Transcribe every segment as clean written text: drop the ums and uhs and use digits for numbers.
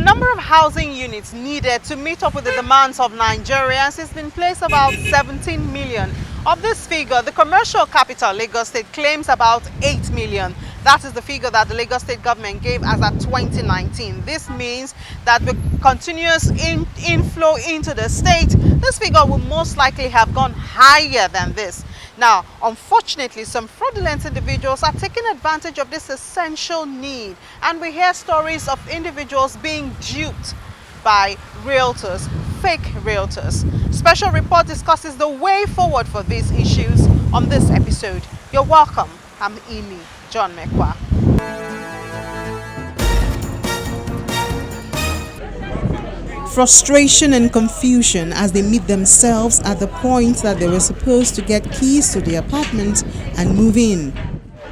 number of housing units needed to meet up with the demands of Nigerians has been placed about 17 million. Of this figure, the commercial capital, Lagos State, claims about 8 million. That is the figure that the Lagos State government gave as at 2019. This means that the continuous inflow into the state, this figure will most likely have gone higher than this. Now, unfortunately, some fraudulent individuals are taking advantage of this essential need, and we hear stories of individuals being duped by realtors, fake realtors. Special report discusses the way forward for these issues on this episode. You're welcome. I'm Amy John Mekwa. Frustration and confusion as they meet themselves at the point that they were supposed to get keys to the apartment and move in.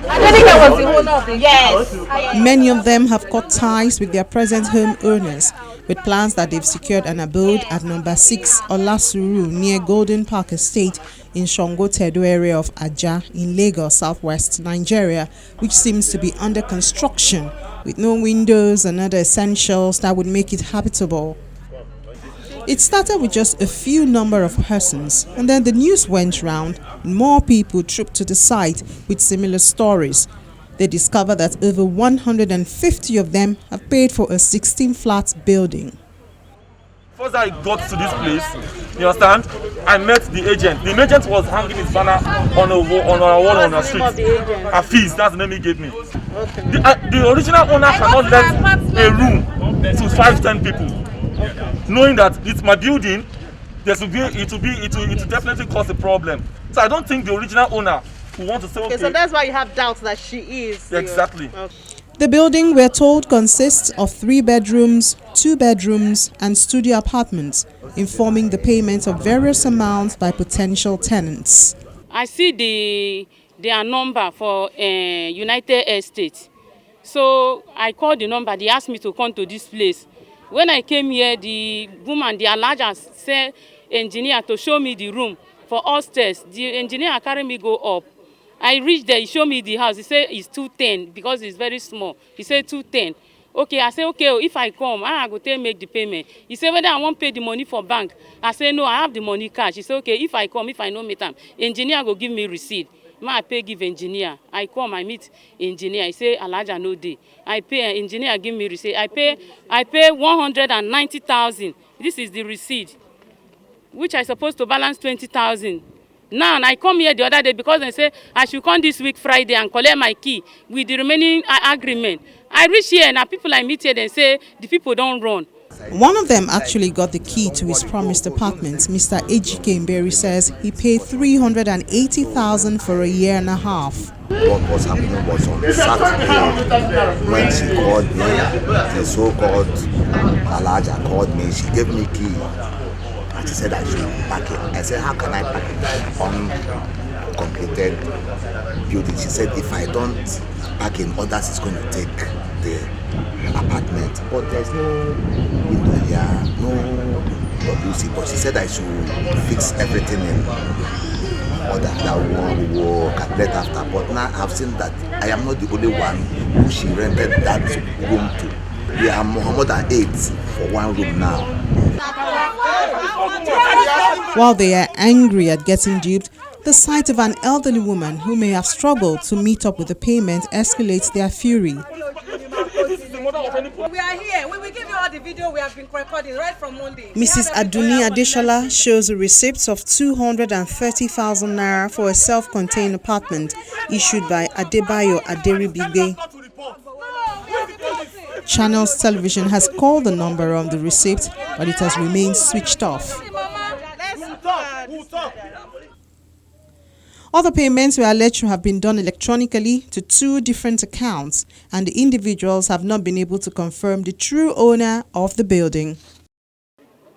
I was the owner of the yes. Many of them have cut ties with their present home owners, with plans that they've secured an abode at number 6 Olasuru near Golden Park Estate in Shongo Tedo area of Aja in Lagos, southwest Nigeria, which seems to be under construction with no windows and other essentials that would make it habitable. It started with just a few number of persons, and then the news went round and more people trooped to the site with similar stories. They discovered that over 150 of them have paid for a 16-flat building. First I got to this place, you understand, I met the agent. The agent was hanging his banner on our wall on the street. Hafiz, that's the name he gave me. Okay. The original owner cannot let a room to 5-10 people. Knowing that it's my building, it will definitely cause a problem. So I don't think the original owner will want to say okay. So that's why you have doubts that she is. Exactly. Okay. The building, we're told, consists of 3 bedrooms, 2 bedrooms, and studio apartments, informing the payment of various amounts by potential tenants. I see their number for United Estates. So I called the number. They asked me to come to this place. When I came here, the woman, the Alaja, said engineer to show me the room for upstairs. The engineer carried me go up. I reached there, he showed me the house. He said it's 210 because it's very small. He said 210. Okay, I said, okay, if I come, I go to make the payment. He said whether I won't pay the money for bank. I said, no, I have the money cash. He said, okay, if I come, if I know meet him, engineer go give me receipt. I pay give engineer. I come, I meet engineer. I say Alaja no day. I pay engineer give me receipt. I pay 190,000. This is the receipt, which I supposed to balance 20,000. Now I come here the other day because they say I should come this week Friday and collect my key with the remaining agreement. I reach here and now people I meet here and say the people don't run. One of them actually got the key to his promised apartment. Mr. Ejike Mberi says he paid 380,000 for a year and a half. What was happening was on Saturday when she called me, the so-called Alaja called me, she gave me key and she said I should pack it. I said, how can I pack it on completed building? She said if I don't pack in, others is going to take the apartment, but there's no window here, no WC, but she said I should fix everything in order. That one will calculate after, but now I've seen that I am not the only one who she rented that room to. We are more than 8 for one room now. While they are angry at getting duped, the sight of an elderly woman who may have struggled to meet up with the payment escalates their fury. We are here. We will give you all the video we have been recording right from Monday. Mrs. Aduni Adeshola shows a receipt of 230,000 naira for a self-contained apartment issued by Adebayo Aderibigbe. Channels Television has called the number on the receipt, but it has remained switched off. Other payments were alleged to have been done electronically to 2 different accounts, and the individuals have not been able to confirm the true owner of the building.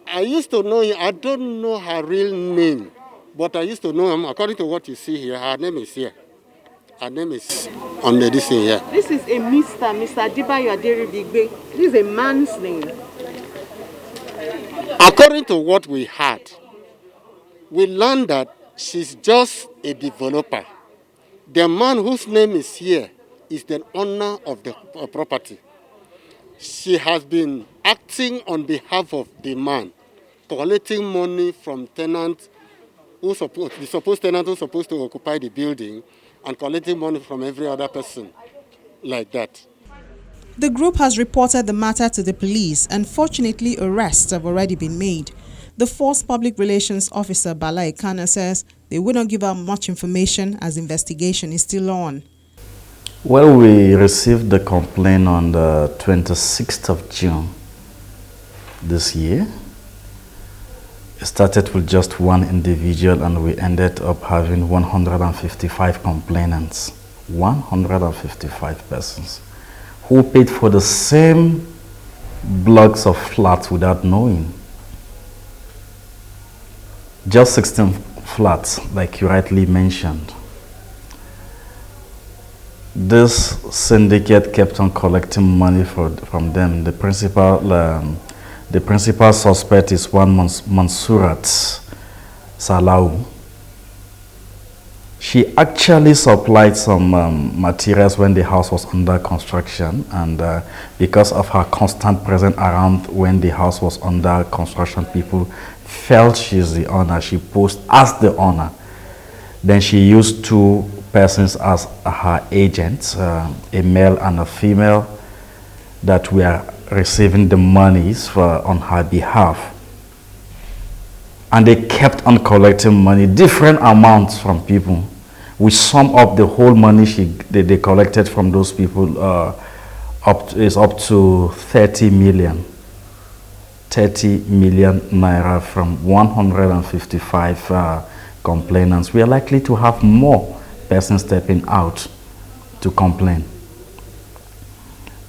I used to know him. I don't know her real name, but I used to know him. According to what you see here, her name is here. Her name is on the this thing here. This is a Mr. Adebayo Aderibigbe. This is a man's name. According to what we had, we learned that she's just a developer. The man whose name is here is the owner of the property. She has been acting on behalf of the man, collecting money from tenants the supposed tenant who's supposed to occupy the building, and collecting money from every other person like that. The group has reported the matter to the police, and fortunately arrests have already been made. The Force Public Relations Officer Bala Ekana says they will not give out much information as investigation is still on. Well, we received the complaint on the 26th of June this year. It started with just one individual and we ended up having 155 complainants, 155 persons who paid for the same blocks of flats without knowing. Just 16 flats, like you rightly mentioned. This syndicate kept on collecting money from them. The principal suspect is one Mansurat Salau. She actually supplied some materials when the house was under construction, and because of her constant presence around when the house was under construction, people felt she's the owner. She posed as the owner. Then she used two persons as her agents, a male and a female, that were receiving the monies on her behalf. And they kept on collecting money, different amounts from people. We sum up the whole money they collected from those people is up to 30 million. 30 million naira from 155 complainants. We are likely to have more persons stepping out to complain.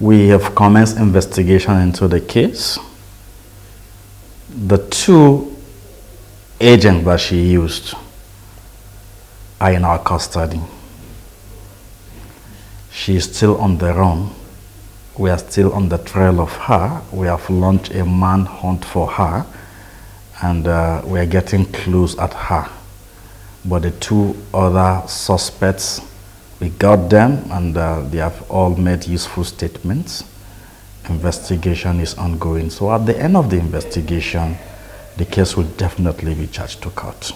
We have commenced investigation into the case. The two agents that she used are in our custody. She is still on the run. We are still on the trail of her. We have launched a manhunt for her, and we are getting clues at her. But the two other suspects, we got them, and they have all made useful statements. Investigation is ongoing. So at the end of the investigation, the case will definitely be charged to court.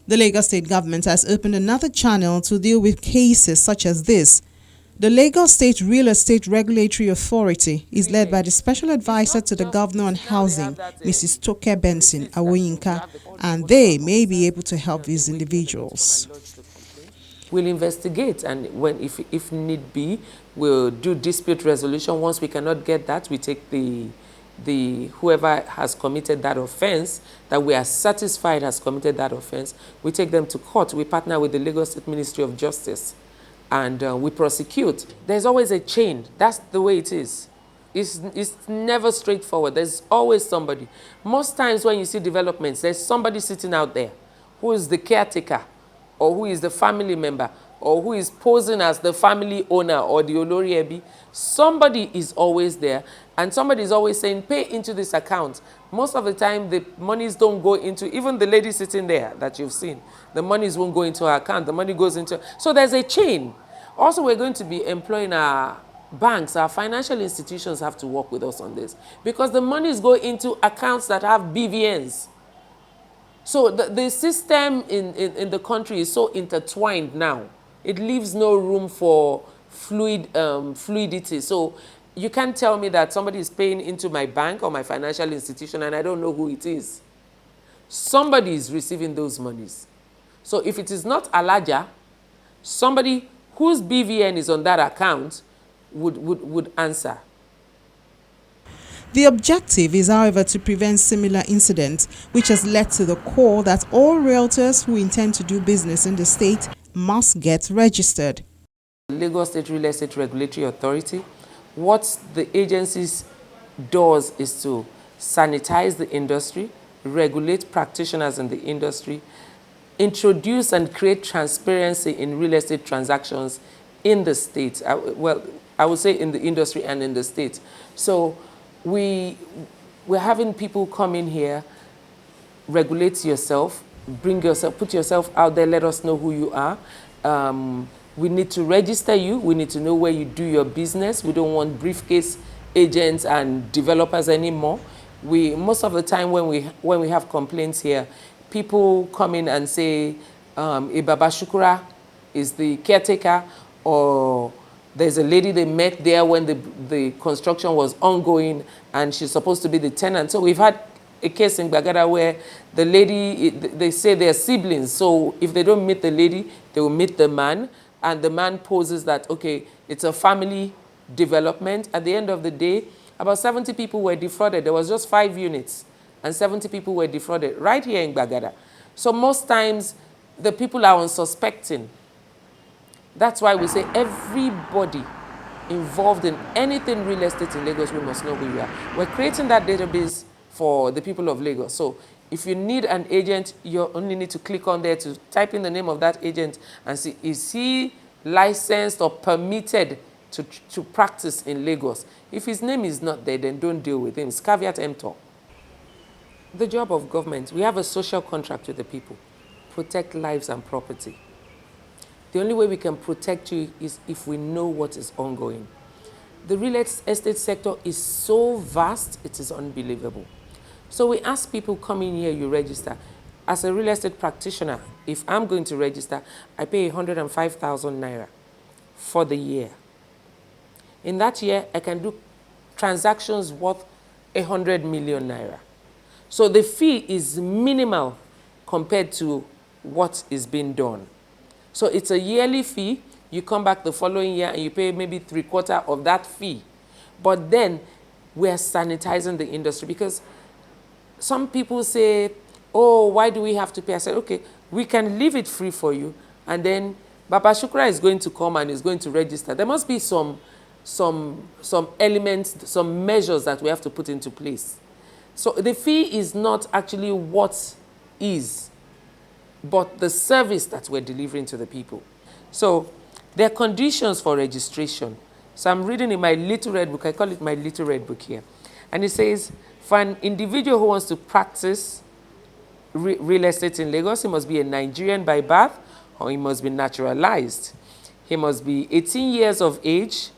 The Lagos State government has opened another channel to deal with cases such as this. The Lagos State Real Estate Regulatory Authority is led by the Special Advisor to the Governor on Housing, Mrs. Toke Benson Awoyinka, and they may be able to help these individuals. We'll investigate, and if need be, we'll do dispute resolution. Once we cannot get that, we take the whoever has committed that offense, that we are satisfied has committed that offense, we take them to court. We partner with the Lagos State Ministry of Justice, and we prosecute. There's always a chain. That's the way it is. It's never straightforward. There's always somebody. Most times when you see developments, there's somebody sitting out there who is the caretaker, or who is the family member, or who is posing as the family owner or the Olori Ebi. Somebody is always there, and somebody is always saying, pay into this account. Most of the time, the monies don't go into, even the lady sitting there that you've seen, the monies won't go into her account, the money goes into, so there's a chain. Also, we're going to be employing our banks, our financial institutions have to work with us on this, because the monies go into accounts that have BVNs. So the system in the country is so intertwined now. It leaves no room for fluidity. So you can't tell me that somebody is paying into my bank or my financial institution and I don't know who it is. Somebody is receiving those monies. So if it is not Alaja, somebody whose BVN is on that account would answer. The objective is, however, to prevent similar incidents, which has led to the call that all realtors who intend to do business in the state must get registered. Lagos State Real Estate Regulatory Authority, what the agency does is to sanitize the industry, regulate practitioners in the industry, introduce and create transparency in real estate transactions in the state. Well, I would say in the industry and in the state. So we're having people come in here, regulate yourself, put yourself out there, let us know who you are. We need to register you. We need to know where you do your business. We don't want briefcase agents and developers anymore. Most of the time when we have complaints here, people come in and say Baba Shukura is the caretaker, or there's a lady they met there when the construction was ongoing and she's supposed to be the tenant. So we've had a case in Bagada where the lady, they say they're siblings. So if they don't meet the lady, they will meet the man. And the man poses that, okay, it's a family development. At the end of the day, about 70 people were defrauded. There was just 5 units and 70 people were defrauded right here in Bagada. So most times the people are unsuspecting. That's why we say everybody involved in anything real estate in Lagos, we must know who you are. We're creating that database for the people of Lagos. So if you need an agent, you only need to click on there to type in the name of that agent and see, is he licensed or permitted to practice in Lagos? If his name is not there, then don't deal with him. It's caveat emptor. The job of government, we have a social contract with the people. Protect lives and property. The only way we can protect you is if we know what is ongoing. The real estate sector is so vast, it is unbelievable. So we ask people, come in here, you register. As a real estate practitioner, if I'm going to register, I pay 105,000 naira for the year. In that year, I can do transactions worth 100 million naira. So the fee is minimal compared to what is being done. So it's a yearly fee. You come back the following year and you pay maybe 3/4 of that fee. But then we are sanitizing the industry, because some people say, oh, why do we have to pay? I said, okay, we can leave it free for you, and then Baba Shukra is going to come and is going to register. There must be some elements, some measures that we have to put into place. So the fee is not actually what is, but the service that we're delivering to the people. So there are conditions for registration. So I'm reading in my little red book, I call it my little red book here. And it says, for an individual who wants to practice real estate in Lagos, he must be a Nigerian by birth, or he must be naturalized. He must be 18 years of age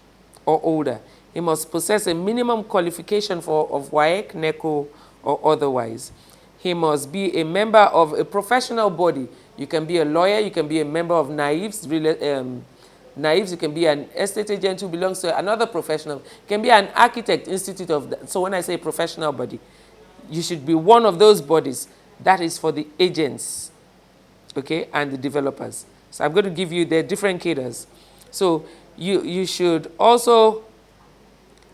or older. He must possess a minimum qualification of WAEC, NECO, or otherwise. He must be a member of a professional body. You can be a lawyer, you can be a member of NAIVS, you can be an estate agent who belongs to another professional. You can be an architect, institute of that. So when I say professional body, you should be one of those bodies. That is for the agents, okay, and the developers. So I'm going to give you the different cadres. So you should also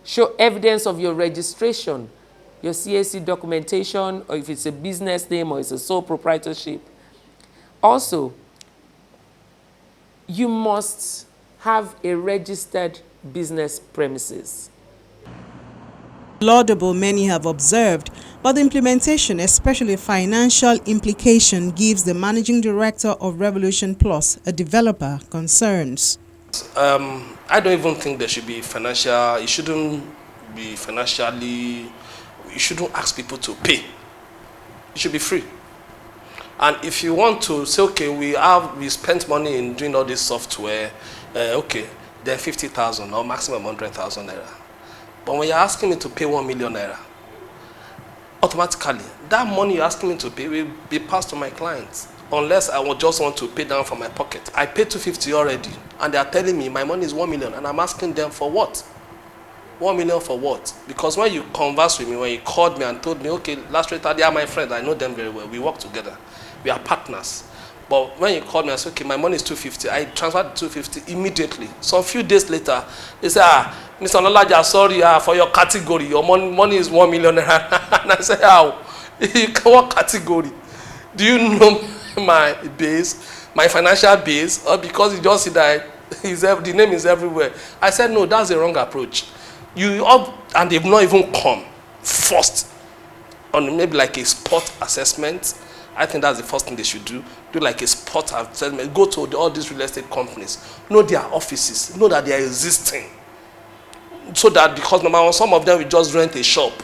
show evidence of your registration, your CAC documentation, or if it's a business name or it's a sole proprietorship. Also, you must have a registered business premises. Laudable, many have observed, but the implementation, especially financial implication, gives the managing director of Revolution Plus, a developer, concerns. I don't even think there should be financial, it shouldn't be financially, you shouldn't ask people to pay. It should be free. And if you want to say, okay, we spent money in doing all this software, okay, then 50,000 or maximum 100,000 naira. But when you're asking me to pay 1 million naira, automatically, that money you're asking me to pay will be passed to my clients. Unless I would just want to pay down from my pocket. I paid 250 already, and they are telling me my money is 1 million, and I'm asking them for what? 1 million for what? Because when you conversed with me, when you called me and told me, okay, last rate, they are my friends, I know them very well, we work together, we are partners. But when you called me, I said, okay, my money is 250. I transferred 250 immediately. So a few days later, they said, Mr. Nolaja, sorry, for your category, your money is 1 million. And I said, how? What category? Do you know my base, my financial base? Or because you just see that the name is everywhere? I said, no, that's the wrong approach. And they've not even come first on maybe like a spot assessment. I think that's the first thing they should do. Do like a spot assessment. Go to all these real estate companies. Know their offices. Know that they are existing. So that, because number one, some of them will just rent a shop.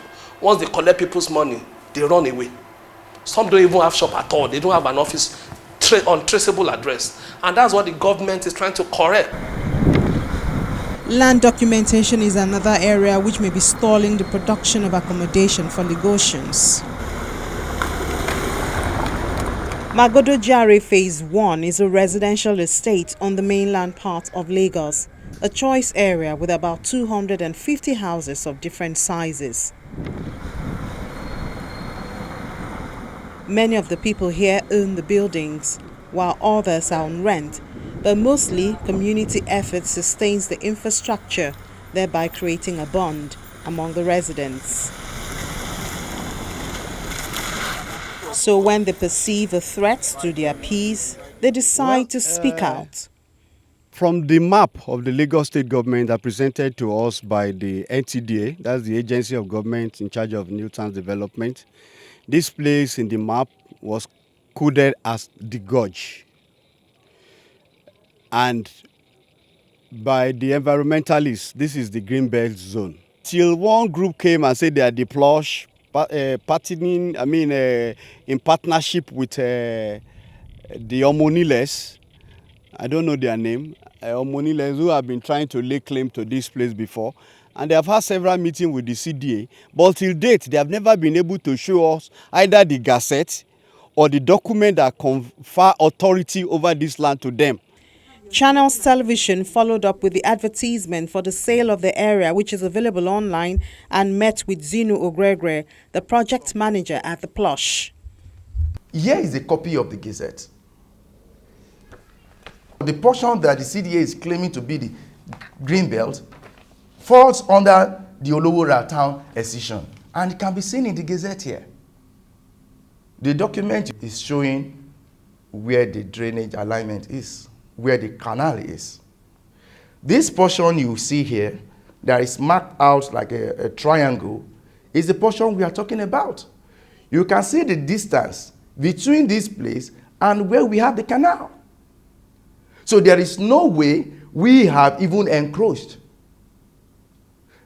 Once they collect people's money, they run away. Some don't even have shop at all. They don't have an office, untraceable address. And that's what the government is trying to correct. Land documentation is another area which may be stalling the production of accommodation for Lagosians. Magodo Jare Phase 1 is a residential estate on the mainland part of Lagos, a choice area with about 250 houses of different sizes. Many of the people here own the buildings, while others are on rent, but mostly community effort sustains the infrastructure, thereby creating a bond among the residents. So when they perceive a threat to their peace, they decide to speak out. From the map of the Lagos State government that presented to us by the NTDA, that's the agency of government in charge of new towns development, this place in the map was coded as the Gorge. And by the environmentalists, this is the Green Belt Zone. Till one group came and said they are the plush, partnering, in partnership with the Omoniles. I don't know their name. Omoniles, who have been trying to lay claim to this place before. And they have had several meetings with the CDA. But till date, they have never been able to show us either the gazette or the document that confer authority over this land to them. Channels Television followed up with the advertisement for the sale of the area, which is available online, and met with Zinu Ogregre, the project manager at the Plush. Here is a copy of the Gazette. The portion that the CDA is claiming to be the Green Belt falls under the Olowora town excision, and it can be seen in the Gazette here. The document is showing where the drainage alignment is, where the canal is. This portion you see here that is marked out like a triangle is the portion we are talking about. You can see the distance between this place and where we have the canal. So there is no way we have even encroached.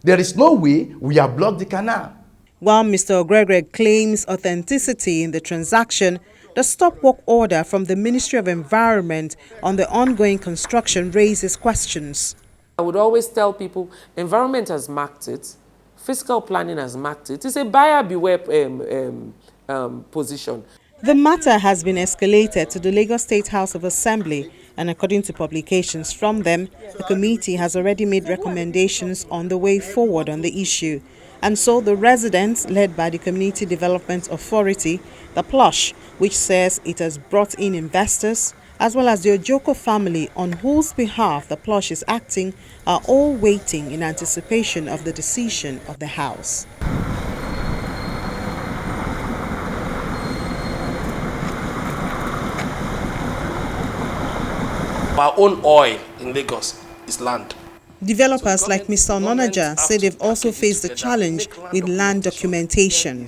There is no way we have blocked the canal. While Mr. Ogregre claims authenticity in the transaction, the stop work order from the Ministry of Environment on the ongoing construction raises questions. I would always tell people, environment has marked it, fiscal planning has marked it. It's a buyer beware position. The matter has been escalated to the Lagos State House of Assembly, and according to publications from them, the committee has already made recommendations on the way forward on the issue. And so the residents, led by the Community Development Authority, the Plush, which says it has brought in investors, as well as the Ojoko family on whose behalf the Plush is acting, are all waiting in anticipation of the decision of the House. Our own oil in Lagos is land. Developers like Mr. Ononaja say they've also faced the challenge with land documentation.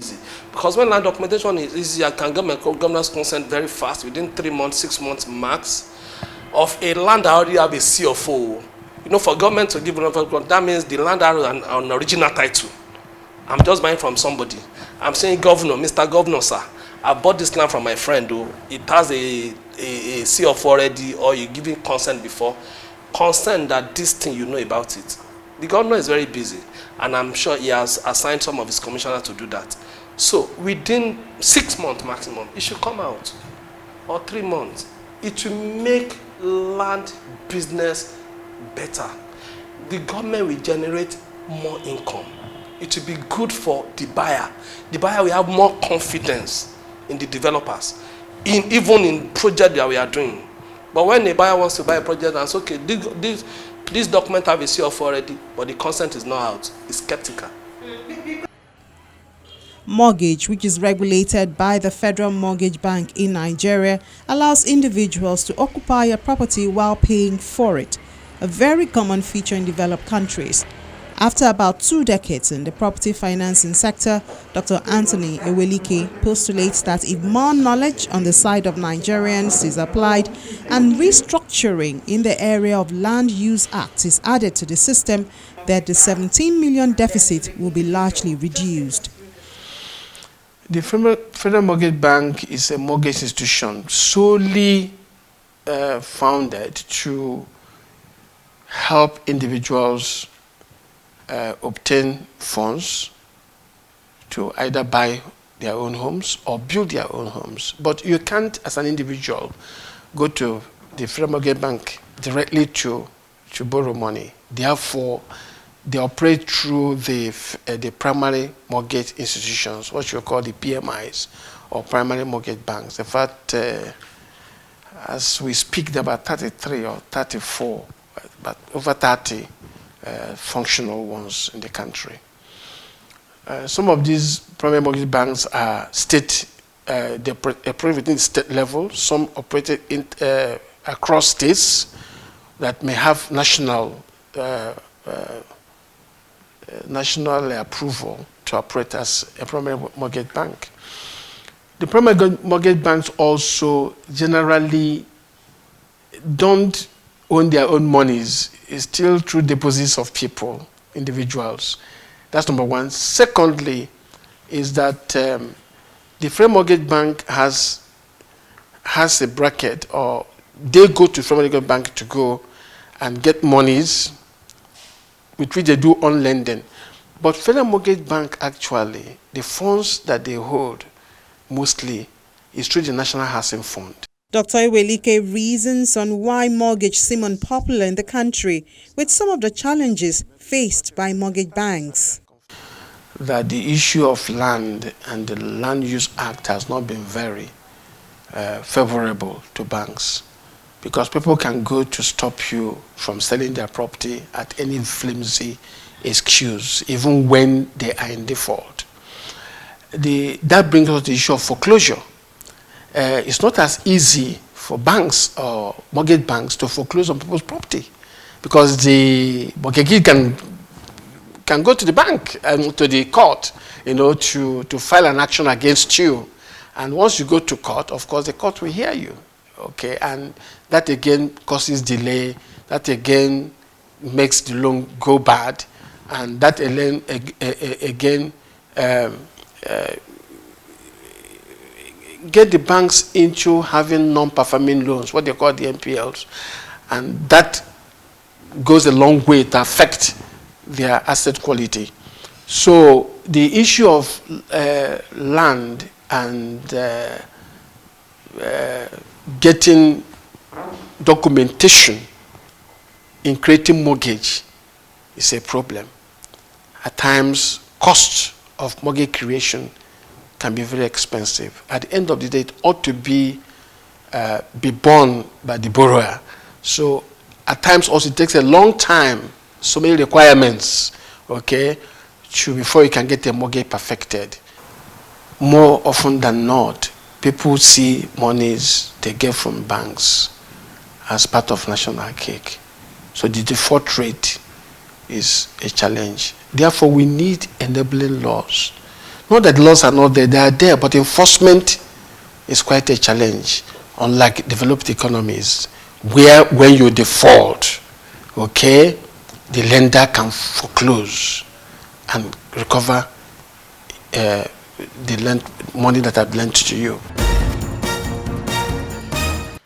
Because when land documentation is easy, I can get my governor's consent very fast, within 3 months, 6 months max, of a land I already have a CFO. You know, for government to give that means the land has an original title. I'm just buying from somebody. I'm saying, Governor, Mr. Governor, sir, I bought this land from my friend, though. It has a CFO already, or you giving consent before. Consent that this thing you know about it. The governor is very busy, and I'm sure he has assigned some of his commissioners to do that. So within 6 months maximum, it should come out, or 3 months. It will make land business better. The government will generate more income. It will be good for the buyer. The buyer will have more confidence in the developers, even in projects that we are doing. But when a buyer wants to buy a project and say, okay, this document have a CFO already, but the consent is not out, it's skeptical. Mortgage, which is regulated by the Federal Mortgage Bank in Nigeria, allows individuals to occupy a property while paying for it, a very common feature in developed countries. After about 2 decades in the property financing sector, Dr. Anthony Ewelike postulates that if more knowledge on the side of Nigerians is applied and restructuring in the area of Land Use Act is added to the system, that the 17 million deficit will be largely reduced. The Federal Mortgage Bank is a mortgage institution solely founded to help individuals obtain funds to either buy their own homes or build their own homes. But you can't, as an individual, go to the Federal Mortgage Bank directly to borrow money. Therefore, they operate through the primary mortgage institutions, what you call the PMIs, or primary mortgage banks. In fact, as we speak, there are about 33 or 34, but over 30 functional ones in the country. Some of these primary mortgage banks are state, they operate within state level. Some operated in, across states that may have national approval to operate as a primary mortgage bank. The primary mortgage banks also generally don't own their own monies. It's still through deposits of people, individuals. That's number one. Secondly, is that the Federal Mortgage Bank has a bracket, or they go to Federal Mortgage Bank to go and get monies with which they do on lending. But Federal Mortgage Bank actually, the funds that they hold mostly is through the National Housing Fund. Dr. Iwelike reasons on why mortgage seem unpopular in the country with some of the challenges faced by mortgage banks. That the issue of land and the Land Use Act has not been very favorable to banks, because people can go to stop you from selling their property at any flimsy excuse, even when they are in default. That brings us to the issue of foreclosure. It's not as easy for banks or mortgage banks to foreclose on people's property, because the mortgagee can go to the bank and to the court, to file an action against you. And once you go to court, of course, the court will hear you. Okay, and that again causes delay. That again makes the loan go bad, and that again get the banks into having non-performing loans, what they call the NPLs, and that goes a long way to affect their asset quality. So the issue of land and getting documentation in creating mortgage is a problem. At times, cost of mortgage creation can be very expensive. At the end of the day, it ought to be borne by the borrower. So at times also it takes a long time, so many requirements, okay, before you can get a mortgage perfected. More often than not, people see monies they get from banks as part of national cake. So the default rate is a challenge. Therefore, we need enabling laws. Not that laws are not there, they are there, but enforcement is quite a challenge, unlike developed economies, where when you default, okay, the lender can foreclose and recover the money that I've lent to you.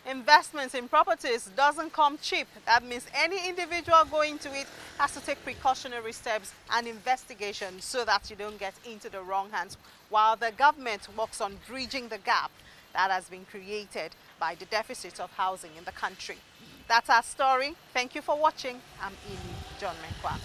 Investments in properties doesn't come cheap. That means any individual going to it has to take precautionary steps and investigation so that you don't get into the wrong hands, while the government works on bridging the gap that has been created by the deficit of housing in the country. That's our story. Thank you for watching. I'm Ili John Menkwa.